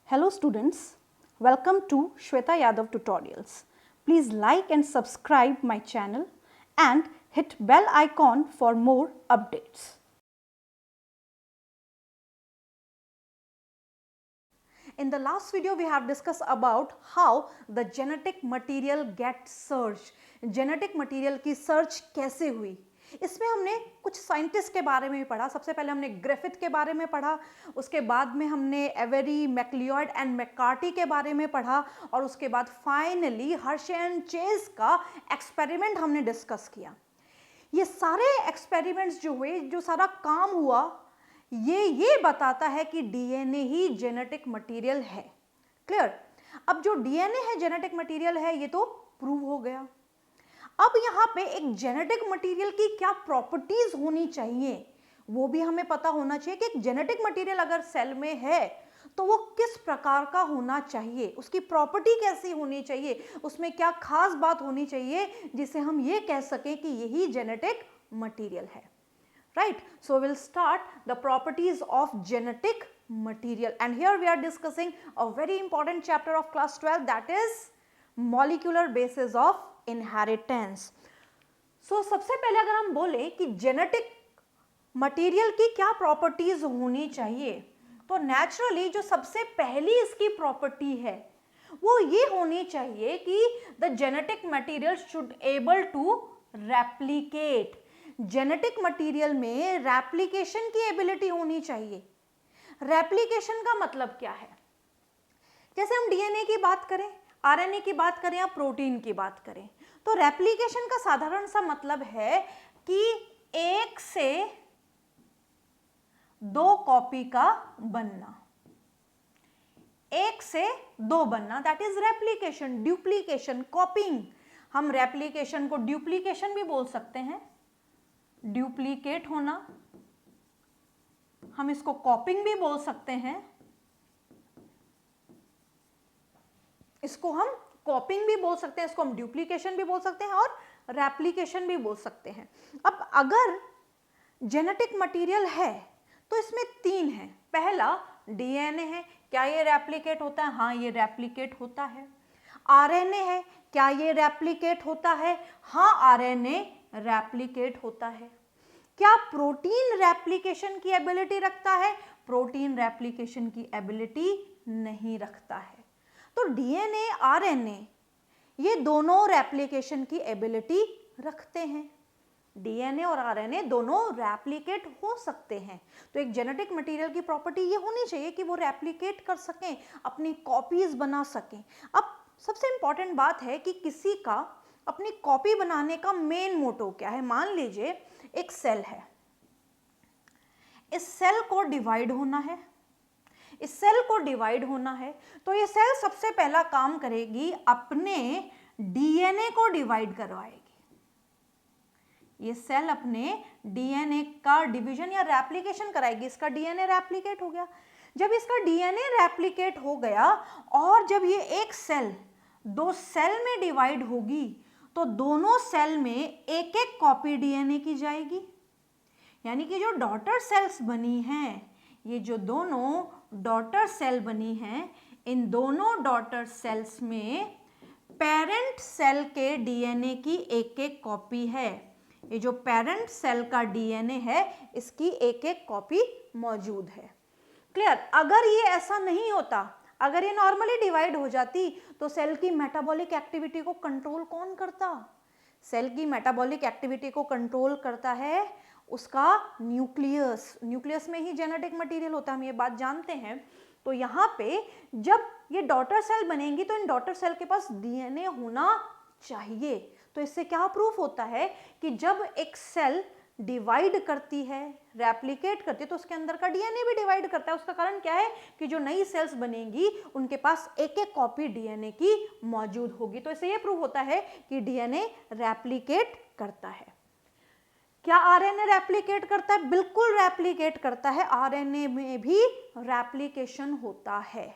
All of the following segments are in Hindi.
Hello students, welcome to Shweta Yadav Tutorials. Please like and subscribe my channel and hit bell icon for more updates. In the last video we have discussed about how the genetic material gets searched. Genetic material की search कैसे हुई, इसमें हमने कुछ साइंटिस्ट के बारे में भी पढ़ा। सबसे पहले हमने ग्रिफिथ के बारे में पढ़ा, उसके बाद में हमने एवेरी, मैक्लियॉड एंड मैककार्टी के बारे में पढ़ा और उसके बाद फाइनली हर्शे एंड चेज का एक्सपेरिमेंट हमने डिस्कस किया। ये सारे एक्सपेरिमेंट्स जो हुए, जो सारा काम हुआ, ये बताता है कि डीएनए ही जेनेटिक मटेरियल है। क्लियर? अब जो डीएनए है जेनेटिक मटेरियल है, ये तो प्रूव हो गया। अब यहाँ पे एक जेनेटिक मटेरियल की क्या प्रॉपर्टीज होनी चाहिए वो भी हमें पता होना चाहिए कि एक जेनेटिक मटेरियल अगर सेल में है तो वो किस प्रकार का होना चाहिए, उसकी प्रॉपर्टी कैसी होनी चाहिए, उसमें क्या खास बात होनी चाहिए जिसे हम ये कह सकें कि यही जेनेटिक मटेरियल है। Right, so we'll start the properties of genetic material and here we are discussing a very important chapter of class 12, that is molecular basis of inheritance. So सबसे पहले अगर हम बोले कि genetic material की क्या properties होनी चाहिए, तो naturally जो सबसे पहली इसकी property है वो ये होनी चाहिए कि the genetic material should able to replicate. Genetic material में रेप्लिकेशन की एबिलिटी होनी चाहिए। रेप्लिकेशन का मतलब क्या है? जैसे हम डीएनए की बात करें, आरएनए की बात करें या प्रोटीन की बात करें, तो रेप्लिकेशन का साधारण सा मतलब है कि एक से दो कॉपी का बनना, एक से दो बनना, दैट इज रेप्लिकेशन। ड्यूप्लीकेशन, कॉपिंग, हम रेप्लिकेशन को ड्यूप्लीकेशन भी बोल सकते हैं, ड्यूप्लीकेट होना, हम इसको कॉपिंग भी बोल सकते हैं, इसको हम कॉपिंग भी बोल सकते हैं, इसको हम ड्यूप्लीकेशन भी बोल सकते हैं और रेप्लिकेशन भी बोल सकते हैं। अब अगर जेनेटिक मटेरियल है तो इसमें तीन है। पहला डीएनए है, क्या ये रेप्लिकेट होता है? हाँ, ये रेप्लिकेट होता है। आरएनए है, क्या ये रेप्लिकेट होता है? हाँ, आरएनए रेप्लिकेट होता है। क्या प्रोटीन रेप्लिकेशन की एबिलिटी रखता है? प्रोटीन रेप्लिकेशन की एबिलिटी नहीं रखता है। तो डीएनए, आरएनए ये दोनों रेप्लिकेशन की एबिलिटी रखते हैं। डीएनए और आरएनए दोनों रेप्लिकेट हो सकते हैं। तो एक जेनेटिक मटेरियल की प्रॉपर्टी ये होनी चाहिए कि वो रेप्लिकेट कर सकें, अपनी कॉपीज बना सकें। अब सबसे इंपॉर्टेंट बात है कि किसी का अपनी कॉपी बनाने का मेन मोटो क्या है। मान लीजिए एक सेल है, इस सेल को डिवाइड होना है, इस सेल को डिवाइड होना है, तो ये सेल सबसे पहला काम करेगी, अपने डीएनए को डिवाइड करवाएगी। ये सेल अपने डीएनए का डिवीजन या रेप्लिकेशन कराएगी। इसका डीएनए रेप्लिकेट हो गया। जब इसका डीएनए रेप्लिकेट हो गया और जब ये एक सेल दो सेल में डिवाइड होगी तो दोनों सेल में एक एक कॉपी डीएनए की जाएगी। यानी कि जो डॉटर सेल्स बनी हैं, ये जो दोनों डॉटर सेल बनी हैं, इन दोनों डॉटर सेल्स में पेरेंट सेल के डीएनए की एक एक कॉपी है। ये जो पेरेंट सेल का डीएनए है, इसकी एक एक कॉपी मौजूद है। क्लियर? अगर ये ऐसा नहीं होता, अगर ये नॉर्मली डिवाइड हो जाती, तो सेल की मेटाबॉलिक एक्टिविटी को कंट्रोल कौन करता? सेल की मेटाबॉलिक एक्टिविटी को कंट्रोल करता है उसका न्यूक्लियस। न्यूक्लियस में ही जेनेटिक मटेरियल होता है, हम ये बात जानते हैं। तो यहाँ पे जब ये डॉटर सेल बनेंगी तो इन डॉटर सेल के पास डीएनए होना चाहिए। तो इससे क्या प्रूफ होता है कि जब एक सेल डिवाइड करती है, रेप्लिकेट करती है, तो उसके अंदर का डीएनए भी डिवाइड करता है। उसका कारण क्या है कि जो नई सेल्स बनेंगी उनके पास एक एक कॉपी डीएनए की मौजूद होगी। तो इससे ये प्रूव होता है कि डीएनए रेप्लिकेट करता है। क्या आरएनए रेप्लिकेट करता है? बिल्कुल रेप्लिकेट करता है। आरएनए में भी रेप्लिकेशन होता है।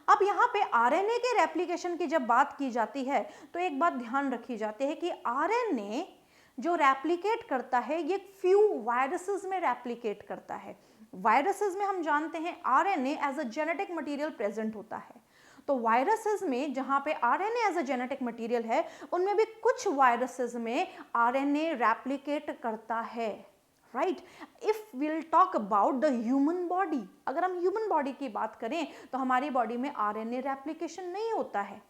अब यहाँ पे आरएनए के रेप्लिकेशन की जब बात की जाती है तो एक बात ध्यान रखी जाती है कि आरएनए जो रेप्लिकेट करता है ये फ्यू वायरसेस में रेप्लिकेट करता है। वायरसेस में हम जानते हैं RNA as a genetic material present होता है। तो वायरसेस में जहां पे RNA as a genetic material है, उनमें भी कुछ वायरसेस में आरएनए रेप्लिकेट करता है, right. If will talk about the human body, अगर हम ह्यूमन बॉडी की बात करें तो हमारी बॉडी में आरएनए रेप्लिकेशन नहीं होता है।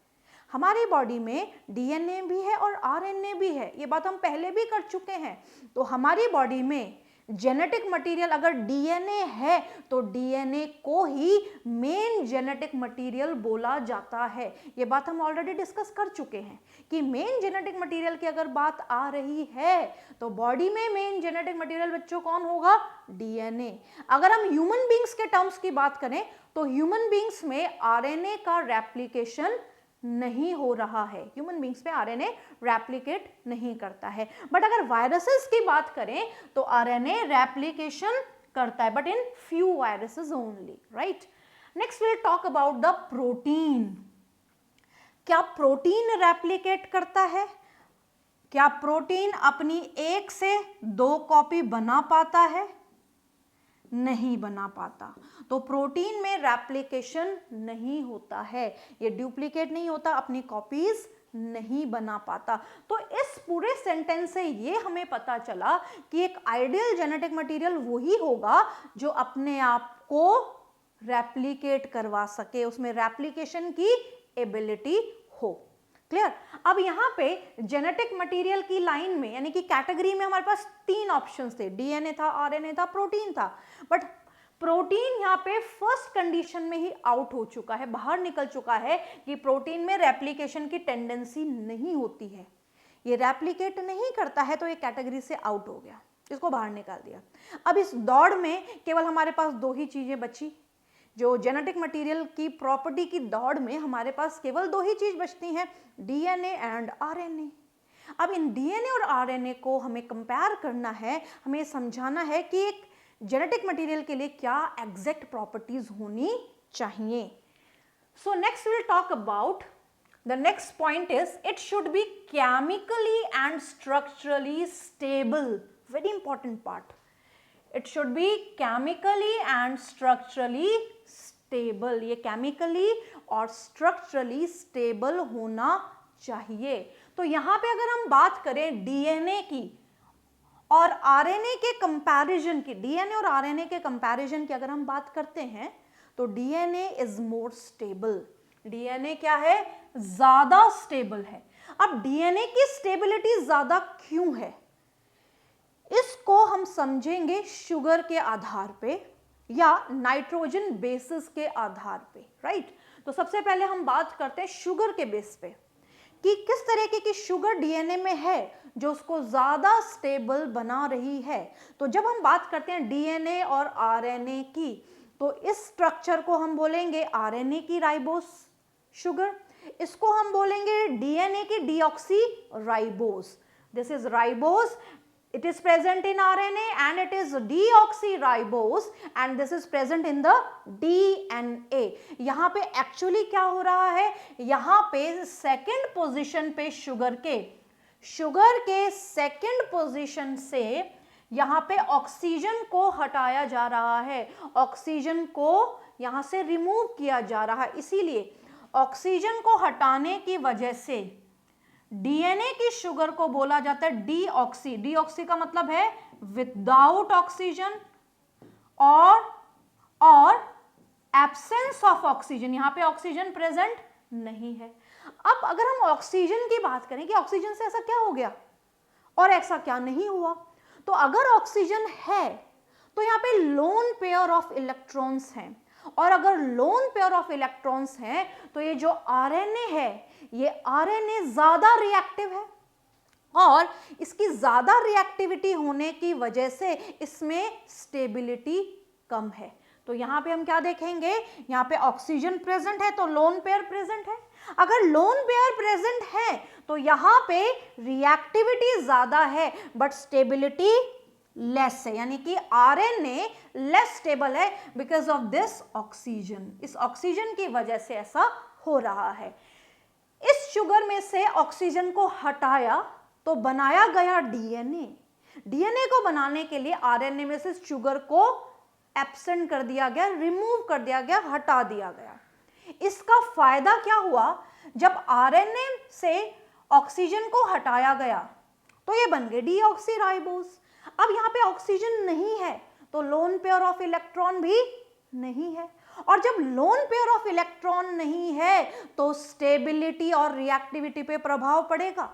हमारी बॉडी में डीएनए भी है और आरएनए भी है, ये बात हम पहले भी कर चुके हैं। तो हमारी बॉडी में जेनेटिक मटेरियल अगर डीएनए है तो डीएनए को ही मेन जेनेटिक मटेरियल बोला जाता है। ये बात हम ऑलरेडी डिस्कस कर चुके हैं कि मेन जेनेटिक मटेरियल की अगर बात आ रही है तो बॉडी में मेन जेनेटिक मटेरियल बच्चों कौन होगा? डीएनए। अगर हम ह्यूमन बींग्स के टर्म्स की बात करें तो ह्यूमन बींग्स में आरएनए का रेप्लिकेशन नहीं हो रहा है, ह्यूमन बींग्स में आरएनए रेप्लिकेट नहीं करता है। बट अगर वायरसेस की बात करें तो आरएनए रेप्लिकेशन करता है, but in few viruses only, right. Next will talk about the protein. क्या प्रोटीन रेप्लिकेट करता है? क्या प्रोटीन अपनी 1 से 2 कॉपी बना पाता है? नहीं बना पाता। तो प्रोटीन में रेप्लिकेशन नहीं होता है, ये डुप्लीकेट नहीं होता, अपनी कॉपीज नहीं बना पाता। तो इस पूरे सेंटेंस से ये हमें पता चला कि एक आइडियल जेनेटिक मटेरियल वही होगा जो अपने आप को रेप्लिकेट करवा सके, उसमें रेप्लिकेशन की एबिलिटी हो। क्लियर? अब यहाँ पे जेनेटिक मटेरियल की लाइन में यानी कि कैटेगरी में हमारे पास 3 ऑप्शंस थे, डीएनए था, आरएनए था, प्रोटीन था। बट प्रोटीन यहाँ पे फर्स्ट कंडीशन में ही आउट हो चुका है, बाहर निकल चुका है कि प्रोटीन में रेप्लिकेशन की टेंडेंसी नहीं होती है, ये रेप्लिकेट नहीं करता है, तो ये कैटेगरी से आउट हो गया, इसको बाहर निकाल दिया। अब इस दौड़ में केवल हमारे पास 2 ही चीजें बची, जो जेनेटिक मटेरियल की प्रॉपर्टी की दौड़ में हमारे पास केवल 2 ही चीज बचती हैं, डीएनए एंड आरएनए। अब इन डीएनए और आरएनए को हमें कंपेयर करना है, हमें समझाना है कि एक जेनेटिक मटेरियल के लिए क्या एग्जैक्ट प्रॉपर्टीज होनी चाहिए। So next will talk about the next point is it should B chemically and structurally stable, very important part. It should be chemically and structurally stable, ये chemically और structurally stable होना चाहिए। तो यहाँ पे अगर हम बात करें डीएनए की और आरएनए के कंपैरिजन की, डीएनए और आरएनए के कंपैरिजन की अगर हम बात करते हैं तो DNA is more stable. DNA क्या है? ज्यादा स्टेबल है। अब डीएनए की स्टेबिलिटी ज्यादा क्यों है, इसको हम समझेंगे शुगर के आधार पे या नाइट्रोजन बेसिस के आधार पे, राइट। तो सबसे पहले हम बात करते हैं शुगर के बेस पे कि किस तरीके की शुगर डीएनए में है जो उसको ज्यादा स्टेबल बना रही है। तो जब हम बात करते हैं डीएनए और आरएनए की, तो इस स्ट्रक्चर को हम बोलेंगे आरएनए की राइबोस शुगर, इसको हम बोलेंगे डीएनए की deoxy ribose. This is ribose, it is present in RNA and it is deoxyribose and this is present in the DNA। यहाँ पे एक्चुअली क्या हो रहा है, यहाँ पे सेकेंड पोजीशन पे शुगर के सेकेंड पोजीशन से यहाँ पे ऑक्सीजन को हटाया जा रहा है, ऑक्सीजन को यहाँ से रिमूव किया जा रहा है। इसीलिए ऑक्सीजन को हटाने की वजह से डीएनए की शुगर को बोला जाता है डीऑक्सी। डीऑक्सी का मतलब है विदाउट ऑक्सीजन और एब्सेंस ऑफ ऑक्सीजन, यहां पे ऑक्सीजन प्रेजेंट नहीं है। अब अगर हम ऑक्सीजन की बात करें कि ऑक्सीजन से ऐसा क्या हो गया और ऐसा क्या नहीं हुआ, तो अगर ऑक्सीजन है तो यहाँ पे लोन पेयर ऑफ इलेक्ट्रॉन्स हैं, और अगर लोन पेयर ऑफ इलेक्ट्रॉन्स हैं तो ये जो आरएनए है, ये आरएनए ज्यादा रिएक्टिव है और इसकी ज्यादा रिएक्टिविटी होने की वजह से इसमें स्टेबिलिटी कम है। तो यहाँ पे हम क्या देखेंगे, यहाँ पे ऑक्सीजन प्रेजेंट है तो लोन पेयर प्रेजेंट है। अगर लोन पेयर प्रेजेंट है तो यहाँ पे रिएक्टिविटी ज्यादा है बट स्टेबिलिटी लेस है, यानी कि आरएनए लेस स्टेबल है बिकॉज ऑफ दिस ऑक्सीजन। इस ऑक्सीजन की वजह से ऐसा हो रहा है। इस शुगर में से ऑक्सीजन को हटाया तो बनाया गया डीएनए। डीएनए को बनाने के लिए आरएनए में से शुगर को एब्सेंट कर दिया गया, रिमूव कर दिया गया, हटा दिया गया। इसका फायदा क्या हुआ, जब आरएनए से ऑक्सीजन को हटाया गया तो ये बन गए डीऑक्सीराइबोस। अब यहाँ पे ऑक्सीजन नहीं है तो लोन पेयर ऑफ इलेक्ट्रॉन भी नहीं है, और जब लोन पेयर ऑफ इलेक्ट्रॉन नहीं है तो स्टेबिलिटी और रिएक्टिविटी पे प्रभाव पड़ेगा।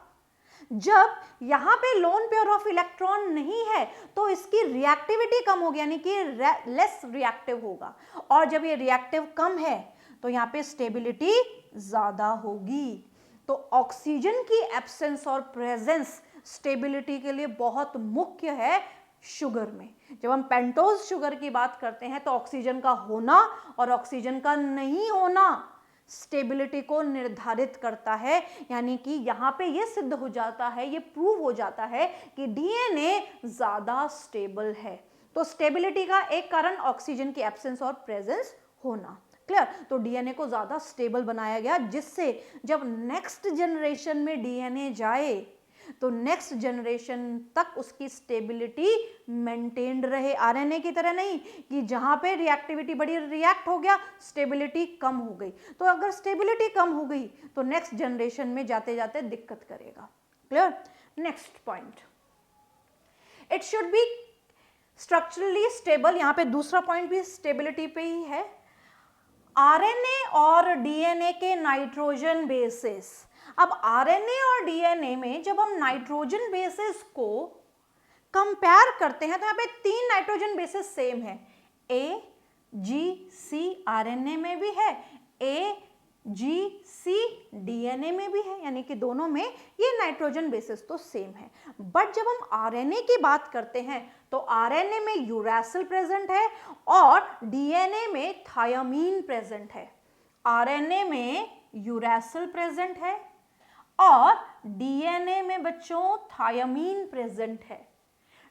जब यहाँ पे लोन पेयर ऑफ इलेक्ट्रॉन नहीं है तो इसकी रिएक्टिविटी कम होगी, यानी कि लेस रिएक्टिव होगा, और जब ये रिएक्टिव कम है तो यहाँ पे स्टेबिलिटी ज्यादा होगी। तो ऑक्सीजन की एब्सेंस और प्रेजेंस स्टेबिलिटी के लिए बहुत मुख्य है शुगर में। जब हम पेंटोज शुगर की बात करते हैं तो ऑक्सीजन का होना और ऑक्सीजन का नहीं होना स्टेबिलिटी को निर्धारित करता है, यानी कि यहाँ पे ये सिद्ध हो जाता है, ये प्रूव हो जाता है कि डीएनए ज्यादा स्टेबल है। तो स्टेबिलिटी का एक कारण ऑक्सीजन की एब्सेंस और प्रेजेंस होना। क्लियर? तो डीएनए को ज्यादा स्टेबल बनाया गया, जिससे जब नेक्स्ट जनरेशन में डीएनए जाए तो नेक्स्ट जनरेशन तक उसकी स्टेबिलिटी मेंटेन्ड रहे। आरएनए की तरह नहीं कि जहां पे रिएक्टिविटी बढ़ी, रिएक्ट हो गया, स्टेबिलिटी कम हो गई। तो अगर स्टेबिलिटी कम हो गई तो नेक्स्ट जनरेशन में जाते जाते दिक्कत करेगा। Clear? Next point, it should B structurally stable. यहां पे दूसरा पॉइंट भी स्टेबिलिटी पे ही है। आरएनए और डीएनए के नाइट्रोजन बेसेस। अब आरएनए और डीएनए में जब हम नाइट्रोजन बेसेस को कंपेयर करते हैं तो यहाँ पे 3 नाइट्रोजन बेसेस सेम है। ए जी सी आरएनए में भी है, ए जी सी डीएनए में भी है, यानी कि दोनों में ये नाइट्रोजन बेसेस तो सेम है। बट जब हम आरएनए की बात करते हैं तो आरएनए में यूरैसिल प्रेजेंट है और डीएनए में थायामीन प्रेजेंट है। आरएनए में यूरैसिल प्रेजेंट है और डीएनए में बच्चों थायामीन प्रेजेंट है।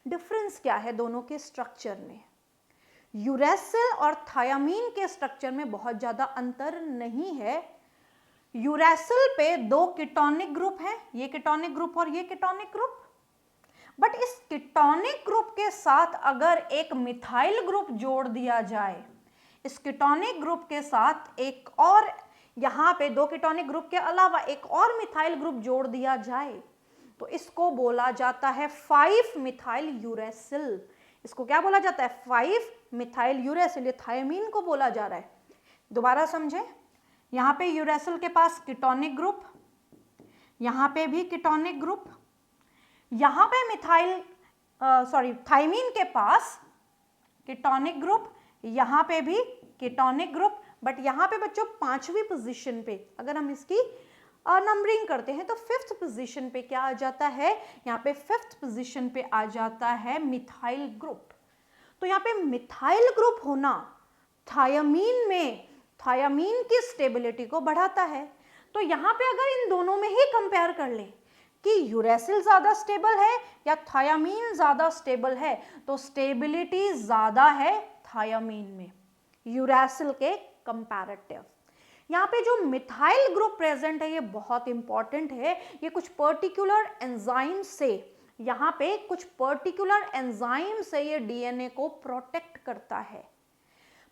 डिफरेंस क्या है दोनों के स्ट्रक्चर में? यूरैसिल और थायामीन के स्ट्रक्चर में बहुत ज्यादा अंतर नहीं है। यूरैसिल पे 2 कीटोनिक ग्रुप हैं, ये कीटोनिक ग्रुप और ये कीटोनिक ग्रुप। बट इस कीटोनिक ग्रुप के साथ अगर एक मिथाइल ग्रुप जोड़ दिया जाए, इस कीटोनिक ग्रुप के साथ एक और, यहाँ पे 2 कीटोनिक ग्रुप के अलावा एक और मिथाइल ग्रुप जोड़ दिया जाए तो इसको बोला जाता है 5 मिथाइल यूरैसिल। इसको क्या बोला जाता है? 5 मिथाइल यूरैसिल। ये थायामीन को बोला जा रहा है। दोबारा समझें, यहाँ पे यूरैसिल के पास कीटोनिक ग्रुप, यहाँ पे भी कीटोनिक ग्रुप, यहाँ पे थायमीन के पास कीटोनिक ग्रुप, यहाँ पे भी कीटोनिक ग्रुप। बट यहाँ पे बच्चों 5वीं पोजीशन पे अगर हम इसकी नंबरिंग करते हैं तो 5th पोजीशन पे क्या आ जाता है? यहाँ पे 5th पोजीशन पे आ जाता है मिथाइल ग्रुप। तो यहाँ पे मिथाइल ग्रुप होना थायामीन में थायामीन की स्टेबिलिटी को बढ़ाता है। तो यहाँ पे अगर इन दोनों में ही कंपेयर कर लें कि यूरैसिल ज्यादा स्टेबल है या थायामीन ज्यादा स्टेबल है, तो स्टेबिलिटी ज्यादा है थायामीन में यूरैसिल के कंपैरेटिव। यहाँ पे जो मिथाइल ग्रुप प्रेजेंट है ये बहुत इंपॉर्टेंट है। ये कुछ पर्टिकुलर एंजाइम से, यहाँ पे कुछ पर्टिकुलर एंजाइम से ये डीएनए को प्रोटेक्ट करता है।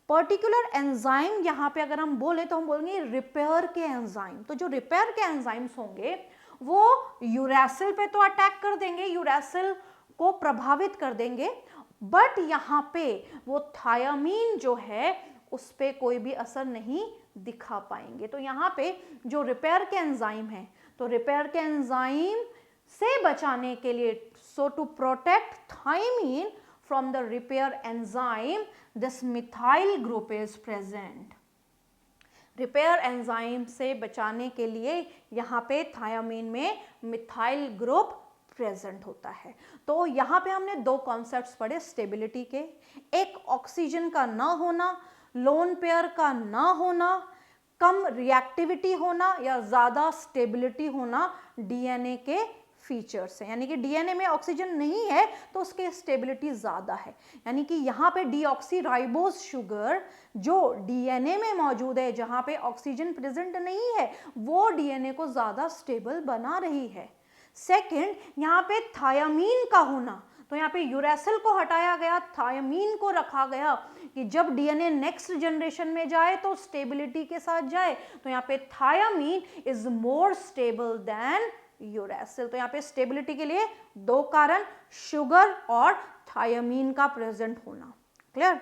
पर्टिकुलर एंजाइम यहाँ पे अगर हम बोले तो हम बोलेंगे रिपेयर के एंजाइम। तो जो रिपेयर के एंजाइम्स होंगे वो यूरैसिल पे तो अटैक कर देंगे, यूरैसिल को प्रभावित कर देंगे, बट यहाँ पे वो थायामीन जो है उस पे कोई भी असर नहीं दिखा पाएंगे। तो यहाँ पे जो रिपेयर के एंजाइम है, तो रिपेयर के एंजाइम से बचाने के लिए, so to protect thymine from the repair enzyme, this methyl group is present. Repair enzyme से बचाने के लिए यहाँ पे थायामीन में मिथाइल ग्रुप प्रेजेंट होता है। तो यहाँ पे हमने 2 कॉन्सेप्ट्स पढ़े स्टेबिलिटी के, एक ऑक्सीजन का ना होना, लोन पेयर का ना होना, कम रिएक्टिविटी होना या ज्यादा स्टेबिलिटी होना डीएनए के फीचर्स हैं। यानी कि डीएनए में ऑक्सीजन नहीं है तो उसकी स्टेबिलिटी ज्यादा है। यानी कि यहाँ पे डीऑक्सीराइबोज शुगर जो डीएनए में मौजूद है, जहाँ पे ऑक्सीजन प्रेजेंट नहीं है, वो डीएनए को ज्यादा स्टेबल बना रही है। सेकंड, यहाँ पे थायामीन का होना, तो यहाँ पे यूरेसिल को हटाया गया, थायमीन को रखा गया कि जब डीएनए नेक्स्ट जनरेशन में जाए तो स्टेबिलिटी के साथ जाए। तो यहाँ पे thymine is more stable than uracil. तो यहाँ पे स्टेबिलिटी के लिए दो कारण, शुगर और थायमीन का प्रेजेंट होना। क्लियर?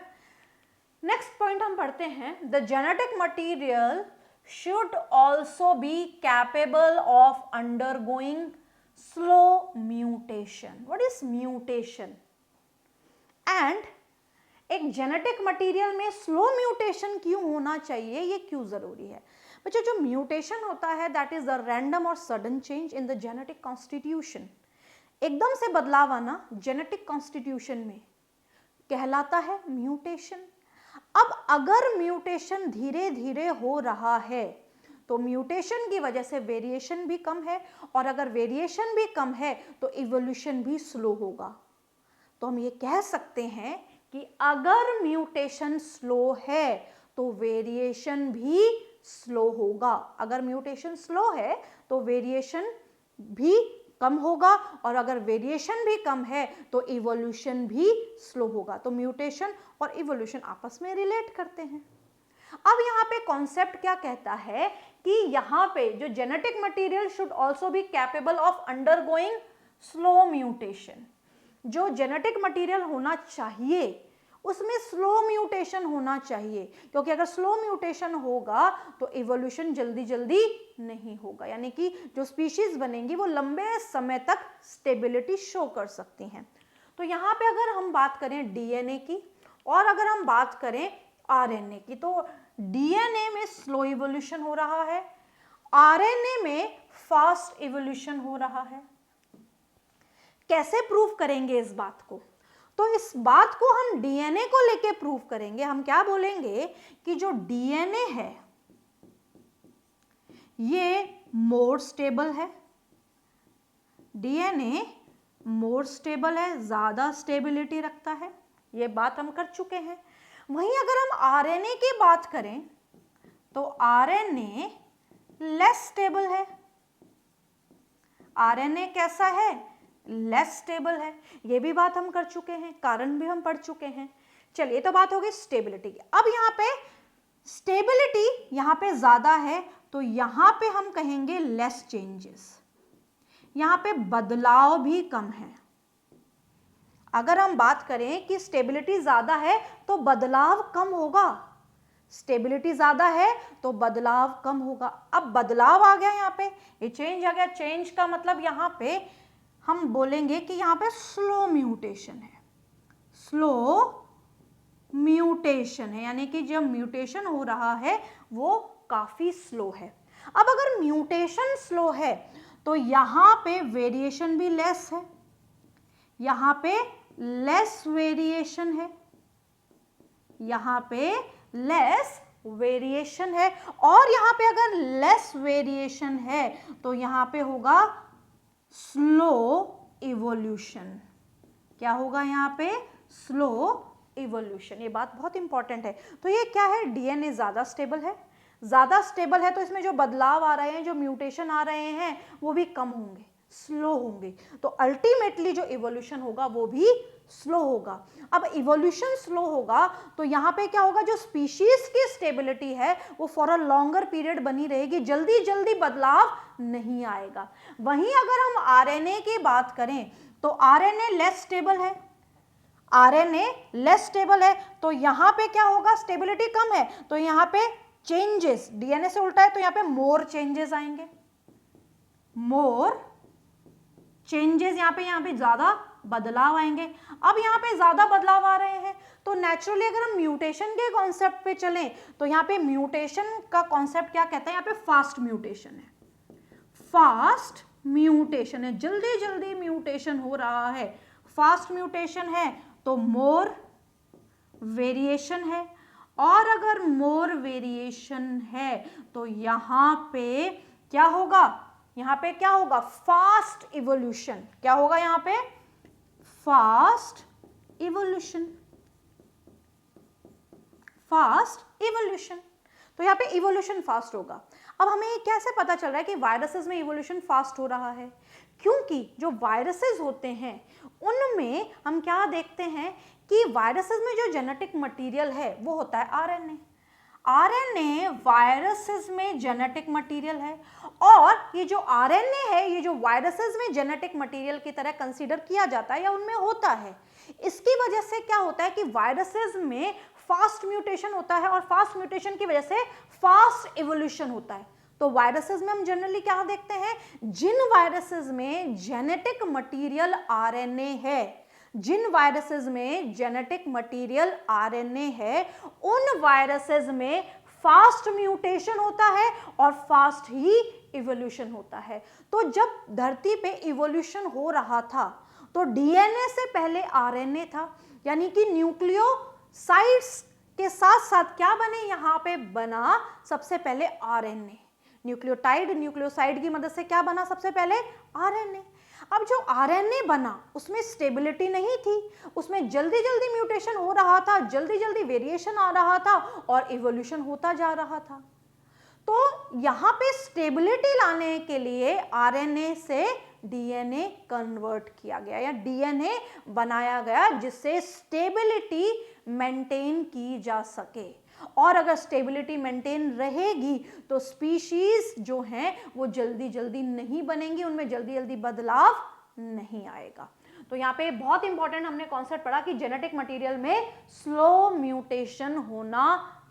नेक्स्ट पॉइंट हम पढ़ते हैं, the genetic material should also be capable of undergoing slow mutation. What is mutation? And एक जेनेटिक मटेरियल में स्लो म्यूटेशन क्यों होना चाहिए, ये क्यों जरूरी है? बच्चों, जो म्यूटेशन होता है दैट इज द रैंडम और sudden change in the genetic constitution. एकदम से बदलाव आना जेनेटिक कॉन्स्टिट्यूशन में कहलाता है म्यूटेशन। अब अगर म्यूटेशन धीरे धीरे हो रहा है तो म्यूटेशन की वजह से वेरिएशन भी कम है, और अगर वेरिएशन भी कम है तो इवोल्यूशन भी स्लो होगा। तो हम ये कह सकते हैं कि अगर म्यूटेशन स्लो है तो वेरिएशन भी स्लो होगा। अगर म्यूटेशन स्लो है तो वेरिएशन भी कम होगा, और अगर वेरिएशन भी कम है तो इवोल्यूशन भी स्लो होगा। तो म्यूटेशन और इवोल्यूशन आपस में रिलेट करते हैं। अब यहाँ पे कॉन्सेप्ट क्या कहता है कि यहाँ पे जो genetic material should also be capable of undergoing slow mutation. जो जेनेटिक मटेरियल होना चाहिए उसमें स्लो म्यूटेशन होना चाहिए, क्योंकि अगर स्लो म्यूटेशन होगा तो इवोल्यूशन जल्दी जल्दी नहीं होगा, यानी कि जो स्पीशीज बनेंगी वो लंबे समय तक स्टेबिलिटी शो कर सकती हैं। तो यहाँ पे अगर हम बात करें डीएनए की और अगर हम बात करें आरएनए की, तो डीएनए में स्लो इवोल्यूशन हो रहा है, आरएनए में फास्ट इवोल्यूशन हो रहा है। कैसे प्रूव करेंगे इस बात को? तो इस बात को हम डीएनए को लेके प्रूव करेंगे। हम क्या बोलेंगे कि जो डीएनए है ये मोर स्टेबल है, डीएनए मोर स्टेबल है, ज्यादा स्टेबिलिटी रखता है, ये बात हम कर चुके हैं। वहीं अगर हम आरएनए की बात करें तो आरएनए लेस स्टेबल है। आरएनए कैसा है? लेस स्टेबल है। ये भी बात हम कर चुके हैं, कारण भी हम पढ़ चुके हैं। चलिए, तो बात होगी स्टेबिलिटी की। अब यहाँ पे स्टेबिलिटी यहाँ पे ज्यादा है तो यहाँ पे हम कहेंगे लेस चेंजेस, यहाँ पे बदलाव भी कम है। अगर हम बात करें कि स्टेबिलिटी ज्यादा है तो बदलाव कम होगा, स्टेबिलिटी ज्यादा है तो बदलाव कम होगा। अब बदलाव आ गया यहाँ पे, ये चेंज आ गया। चेंज का मतलब यहाँ पे हम बोलेंगे कि यहाँ पे स्लो म्यूटेशन है, स्लो म्यूटेशन है, यानी कि जब म्यूटेशन हो रहा है वो काफी स्लो है। अब अगर म्यूटेशन स्लो है तो यहाँ पे वेरिएशन भी लेस है, यहाँ पे लेस वेरिएशन है, यहाँ पे लेस वेरिएशन है, और यहाँ पे अगर लेस वेरिएशन है तो यहाँ पे होगा स्लो इवोल्यूशन। क्या होगा यहाँ पे? Slow evolution. ये बात बहुत इंपॉर्टेंट है। तो ये क्या है? डीएनए ज्यादा स्टेबल है, ज्यादा स्टेबल है तो इसमें जो बदलाव आ रहे हैं, जो म्यूटेशन आ रहे हैं वो भी कम होंगे, स्लो होंगे। तो अल्टीमेटली जो इवोल्यूशन होगा वो भी स्लो होगा। अब इवोल्यूशन स्लो होगा तो यहाँ पे क्या होगा? जो स्पीशीज की स्टेबिलिटी है वो फॉर अ लॉन्गर पीरियड बनी रहेगी, जल्दी जल्दी बदलाव नहीं आएगा। वहीं अगर हम आरएनए की बात करें तो आरएनए लेस स्टेबल है, आरएनए लेस स्टेबल है तो यहाँ पे क्या होगा? स्टेबिलिटी कम है तो यहाँ पे चेंजेस, डीएनए से उल्टा है तो यहाँ पे मोर चेंजेस आएंगे, मोर चेंजेस। यहाँ पे ज्यादा बदलाव आएंगे। अब यहाँ पे ज्यादा बदलाव आ रहे हैं तो नेचुरली अगर हम म्यूटेशन के कॉन्सेप्ट पे चलें तो यहाँ पे म्यूटेशन का कॉन्सेप्ट क्या कहता है? यहाँ पे फास्ट म्यूटेशन है, फास्ट म्यूटेशन है, जल्दी जल्दी म्यूटेशन हो रहा है। फास्ट म्यूटेशन है तो मोर वेरिएशन है, और अगर मोर वेरिएशन है तो यहाँ पे क्या होगा? यहाँ पे क्या होगा? Fast evolution. क्या होगा यहाँ पे? Fast evolution, fast evolution. तो यहाँ पे इवोल्यूशन फास्ट होगा। अब हमें कैसे पता चल रहा है कि वायरसेस में इवोल्यूशन फास्ट हो रहा है? क्योंकि जो वायरसेस होते हैं उनमें हम क्या देखते हैं कि वायरसेस में जो जेनेटिक मटेरियल है वो होता है आरएनए। आरएनए वायरसेस में जेनेटिक मटेरियल है, और ये जो आरएनए है ये जो वायरसेस में जेनेटिक मटेरियल की तरह कंसीडर किया जाता है या उनमें होता है। इसकी वजह से क्या होता है कि वायरसेस में फास्ट म्यूटेशन होता है, और फास्ट म्यूटेशन की वजह से फास्ट इवोल्यूशन होता है। तो वायरसेस में हम जनरली क्या देखते हैं, जिन वायरसेस में जेनेटिक मटेरियल आरएनए है, जिन वायरसेस में जेनेटिक मटेरियल आरएनए है, उन वायरसेस में फास्ट म्यूटेशन होता है और फास्ट ही इवोल्यूशन होता है। तो जब धरती पे इवोल्यूशन हो रहा था तो डीएनए से पहले आरएनए था, यानी कि न्यूक्लियोसाइड्स के साथ साथ क्या बने, यहां पे बना सबसे पहले आरएनए। न्यूक्लियोटाइड न्यूक्लियोसाइड की मदद से क्या बना, सबसे पहले आरएनए। अब जो आरएनए बना उसमें स्टेबिलिटी नहीं थी, उसमें जल्दी जल्दी म्यूटेशन हो रहा था, जल्दी जल्दी वेरिएशन आ रहा था और इवोल्यूशन होता जा रहा था। तो यहाँ पे स्टेबिलिटी लाने के लिए आरएनए से डीएनए कन्वर्ट किया गया या डीएनए बनाया गया, जिससे स्टेबिलिटी मेंटेन की जा सके। और अगर स्टेबिलिटी मेंटेन रहेगी तो स्पीशीज जो हैं वो जल्दी जल्दी नहीं बनेंगी, उनमें जल्दी जल्दी बदलाव नहीं आएगा। तो यहाँ पे बहुत इंपॉर्टेंट हमने कॉन्सेप्ट पढ़ा कि जेनेटिक मटेरियल में स्लो म्यूटेशन होना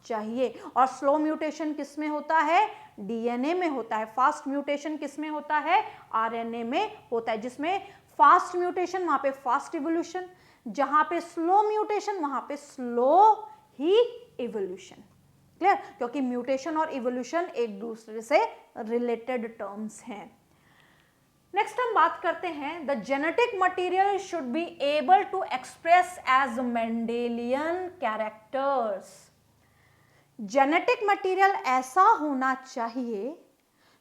चाहिए। और स्लो म्यूटेशन किस में होता है, डीएनए में होता है। फास्ट म्यूटेशन किस में होता है, आरएनए में होता है। जिसमें फास्ट म्यूटेशन वहां पे फास्ट इवोल्यूशन, जहां पे स्लो म्यूटेशन वहां पे स्लो ही इवोल्यूशन। क्लियर, क्योंकि म्यूटेशन और इवोल्यूशन एक दूसरे से रिलेटेड टर्म्स हैं। नेक्स्ट हम बात करते हैं, the genetic material should be able to express as Mendelian characters. Genetic material ऐसा होना चाहिए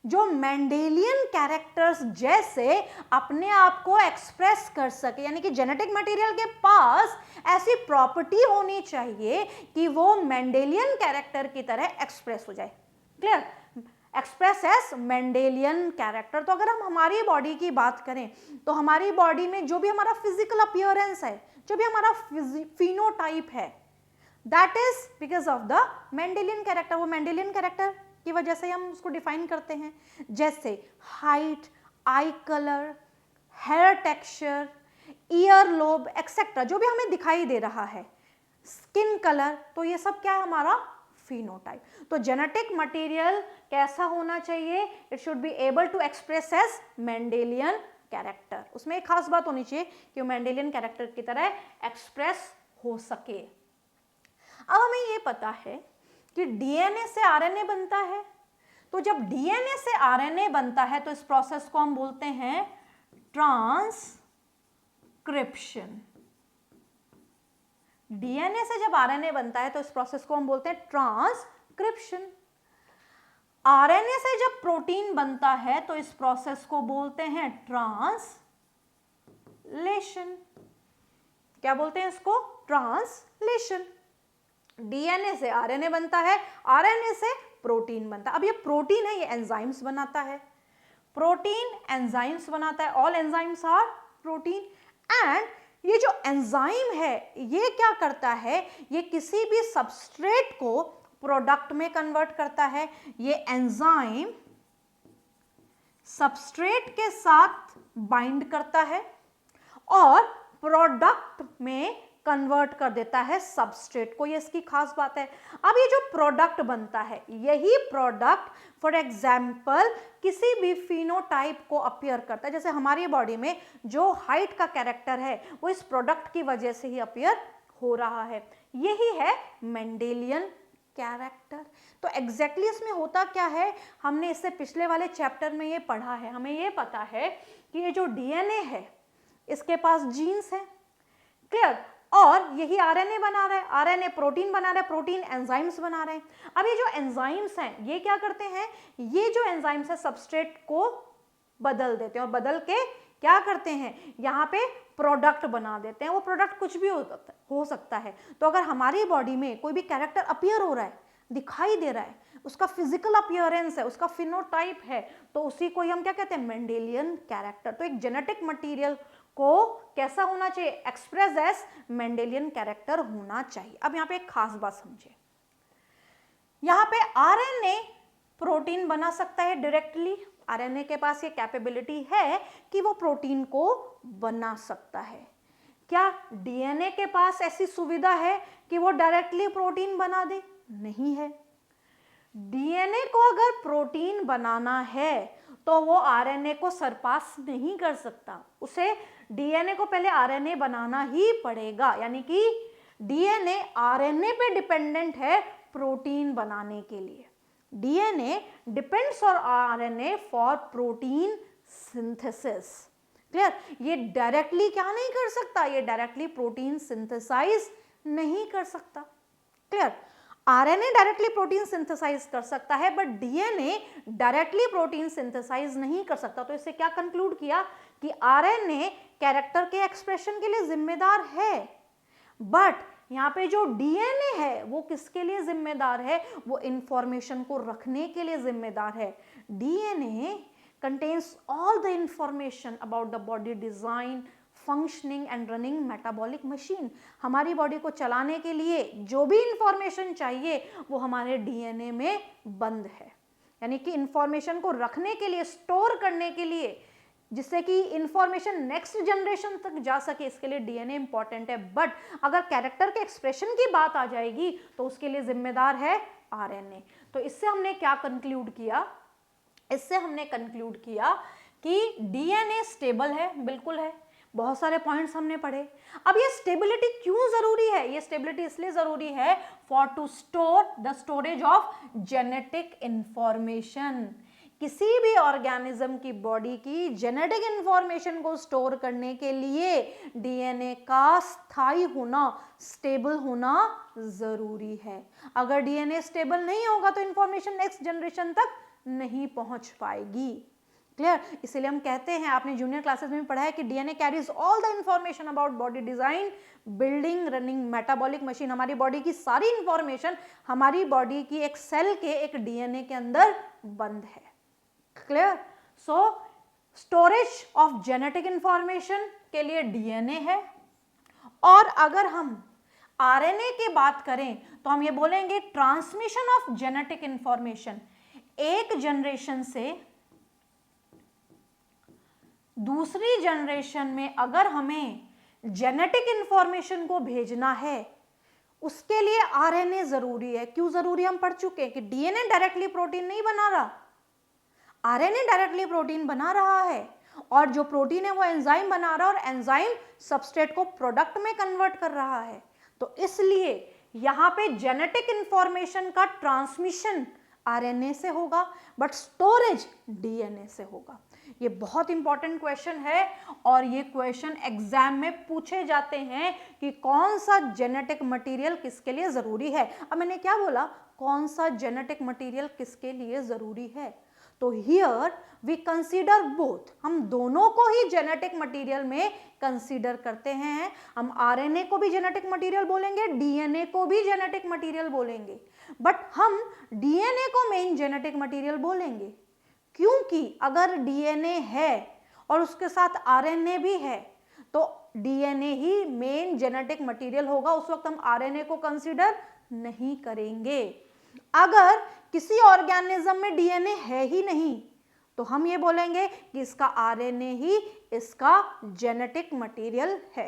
जो मेंडेलियन कैरेक्टर्स जैसे अपने आप को एक्सप्रेस कर सके, यानी कि जेनेटिक मटेरियल के पास ऐसी प्रॉपर्टी होनी चाहिए कि वो मेंडेलियन कैरेक्टर की तरह एक्सप्रेस हो जाए। Clear, express as Mendelian character. तो अगर हम हमारी बॉडी की बात करें तो हमारी बॉडी में जो भी हमारा फिजिकल अपीयरेंस है, जो भी हमारा फिनोटाइप है, that is because of the Mendelian character. वो मेंडेलियन कैरेक्टर की वजह से हम उसको डिफाइन करते हैं, जैसे height, eye colour, hair texture, ear lobe etcetera, जो भी हमें दिखाई दे रहा है, स्किन कलर, तो ये सब क्या है, हमारा फिनोटाइप। तो जेनेटिक मटेरियल कैसा होना चाहिए, it should be able to express as Mendelian character. उसमें एक खास बात होनी चाहिए कि वो मेंडेलियन कैरेक्टर की तरह एक्सप्रेस हो सके। अब हमें ये पता है कि डीएनए से आरएनए बनता है। तो जब डीएनए से आरएनए बनता है तो इस प्रोसेस को हम बोलते हैं ट्रांसक्रिप्शन। डीएनए से जब आरएनए बनता है तो इस प्रोसेस को हम बोलते हैं ट्रांसक्रिप्शन। आरएनए से जब प्रोटीन बनता है तो इस प्रोसेस को बोलते हैं ट्रांसलेशन। क्या बोलते हैं इसको, ट्रांसलेशन। डीएनए से आरएनए बनता है, आरएनए से प्रोटीन बनता है। अब ये प्रोटीन है, ये एंजाइम्स बनाता है, प्रोटीन एंजाइम्स बनाता है, all enzymes are protein. And ये जो एंजाइम है ये क्या करता है, ये किसी भी सबस्ट्रेट को प्रोडक्ट में कन्वर्ट करता है। ये एंजाइम सबस्ट्रेट के साथ बाइंड करता है और प्रोडक्ट में कन्वर्ट कर देता है सबस्ट्रेट को। ये इसकी खास बात है। अब ये जो प्रोडक्ट बनता है, यही प्रोडक्ट फॉर एग्जाम्पल किसी भी फिनोटाइप को अपीयर करता है। जैसे हमारी बॉडी में जो हाइट का कैरेक्टर है वो इस प्रोडक्ट की वजह से ही अपीयर हो रहा है। यही है मेंडेलियन कैरेक्टर। तो एग्जैक्टली इसमें होता क्या है, हमने इससे पिछले वाले चैप्टर में ये पढ़ा है। हमें ये पता है कि ये जो डीएनए है इसके पास जीन्स है, क्लियर, और यही आरएनए बना रहा है, आरएनए प्रोटीन बना रहा है, प्रोटीन एंजाइम्स बना रहे हैं। अब ये जो एंजाइम्स हैं ये क्या करते हैं, ये जो एंजाइम्स है सबस्ट्रेट को बदल देते हैं और बदल के क्या करते हैं, यहाँ पे प्रोडक्ट बना देते हैं। वो प्रोडक्ट कुछ भी हो सकता है। तो अगर हमारी बॉडी में कोई भी कैरेक्टर अपीयर हो रहा है, दिखाई दे रहा है, उसका फिजिकल अपीयरेंस है, उसका फिनोटाइप है, तो उसी को ही हम क्या कहते हैं, मेंडेलियन कैरेक्टर। तो एक जेनेटिक मटेरियल को कैसा होना चाहिए, एक्सप्रेस एज मेंडेलियन कैरेक्टर होना चाहिए। अब यहाँ पे एक खास बात समझिए, यहाँ पे आरएनए प्रोटीन बना सकता है डायरेक्टली, आरएनए के पास ये कैपेबिलिटी है कि वो प्रोटीन को बना सकता है। क्या डीएनए के पास ऐसी सुविधा है कि वो डायरेक्टली प्रोटीन बना दे? नहीं है। डीएनए को अगर प्रोटीन बनाना है तो वो आरएनए को सरपास नहीं कर सकता, उसे डीएनए को पहले आरएनए बनाना ही पड़ेगा, यानी कि डीएनए आरएनए पे डिपेंडेंट है प्रोटीन बनाने के लिए। DNA depends on RNA for protein synthesis. Clear? ये डायरेक्टली क्या नहीं कर सकता, ये डायरेक्टली प्रोटीन सिंथेसाइज नहीं कर सकता। Clear? RNA directly protein synthesise कर सकता है, but DNA directly protein synthesise नहीं कर सकता। तो इससे क्या कंक्लूड किया कि आरएनए कैरेक्टर के एक्सप्रेशन के लिए जिम्मेदार है, बट यहाँ पे जो डीएनए है वो किसके लिए जिम्मेदार है, वो इंफॉर्मेशन को रखने के लिए जिम्मेदार है। DNA contains all the information about the body design, functioning and running metabolic machine। हमारी बॉडी को चलाने के लिए जो भी इंफॉर्मेशन चाहिए वो हमारे डीएनए में बंद है, यानी कि इंफॉर्मेशन को रखने के लिए, स्टोर करने के लिए, जिससे कि इंफॉर्मेशन नेक्स्ट जनरेशन तक जा सके, इसके लिए डीएनए इंपॉर्टेंट है। बट अगर कैरेक्टर के एक्सप्रेशन की बात आ जाएगी तो उसके लिए जिम्मेदार है आरएनए। तो इससे हमने क्या कंक्लूड किया, इससे हमने कंक्लूड किया कि डीएनए स्टेबल है, बिल्कुल है। बहुत सारे पॉइंट्स हमने पढ़े। अब ये स्टेबिलिटी क्यों जरूरी है? ये स्टेबिलिटी इसलिए जरूरी है for to store the storage of genetic information. किसी भी ऑर्गेनिज्म की बॉडी की जेनेटिक इंफॉर्मेशन को स्टोर करने के लिए डीएनए का स्थायी होना, स्टेबल होना जरूरी है। अगर डीएनए स्टेबल नहीं होगा तो इंफॉर्मेशन नेक्स्ट जनरेशन तक नहीं पहुंच पाएगी। क्लियर? इसलिए हम कहते हैं, आपने जूनियर क्लासेस में पढ़ा है कि DNA carries all the information about body design, building, running metabolic machine. हमारी बॉडी की सारी इंफॉर्मेशन हमारी बॉडी की एक सेल के, एक डीएनए के अंदर बंद है। Clear? So storage of genetic information के लिए डीएनए है। और अगर हम आरएनए की बात करें तो हम ये बोलेंगे ट्रांसमिशन ऑफ जेनेटिक इंफॉर्मेशन। एक जनरेशन से दूसरी जनरेशन में अगर हमें जेनेटिक इंफॉर्मेशन को भेजना है, उसके लिए आरएनए जरूरी है। क्यों जरूरी? हम पढ़ चुके हैं कि डीएनए डायरेक्टली प्रोटीन नहीं बना रहा, आरएनए डायरेक्टली प्रोटीन बना रहा है, और जो प्रोटीन है वो एंजाइम बना रहा है, और एंजाइम सबस्ट्रेट को प्रोडक्ट में कन्वर्ट कर रहा है। तो इसलिए यहां पे जेनेटिक इंफॉर्मेशन का ट्रांसमिशन आरएनए से होगा, बट स्टोरेज डीएनए से होगा। ये बहुत इंपॉर्टेंट क्वेश्चन है, और ये क्वेश्चन एग्जाम में पूछे जाते हैं कि कौन सा जेनेटिक मटेरियल किसके लिए जरूरी है। अब मैंने क्या बोला, कौन सा जेनेटिक मटेरियल किसके लिए जरूरी है? तो हियर वी कंसीडर बोथ, हम दोनों को ही जेनेटिक मटेरियल में कंसीडर करते हैं। हम आरएनए को भी जेनेटिक मटेरियल बोलेंगे, डीएनए को भी जेनेटिक मटेरियल बोलेंगे, बट हम डीएनए को मेन जेनेटिक मटेरियल बोलेंगे, क्योंकि अगर डीएनए है और उसके साथ आरएनए भी है तो डीएनए ही मेन जेनेटिक मटेरियल होगा। उस वक्त हम आरएनए को कंसीडर नहीं करेंगे। अगर किसी ऑर्गेनिज्म में डीएनए है ही नहीं तो हम ये बोलेंगे कि इसका आरएनए ही इसका जेनेटिक मटेरियल है।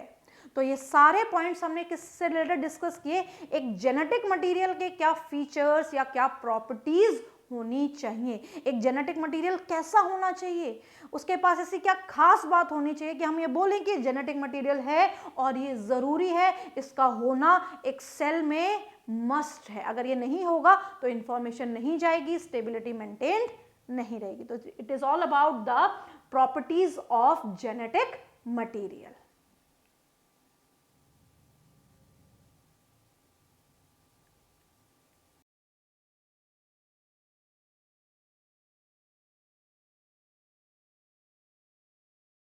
तो ये सारे पॉइंट्स हमने किससे रिलेटेड डिस्कस किए, एक जेनेटिक मटेरियल के क्या फीचर्स या क्या प्रॉपर्टीज होनी चाहिए, एक जेनेटिक मटेरियल कैसा होना चाहिए, उसके पास ऐसी क्या खास बात होनी चाहिए कि हम ये बोलें कि जेनेटिक मटेरियल है और ये जरूरी है, इसका होना एक सेल में मस्ट है। अगर ये नहीं होगा तो इंफॉर्मेशन नहीं जाएगी, स्टेबिलिटी मेंटेन्ड नहीं रहेगी। तो it is all about the properties of genetic material.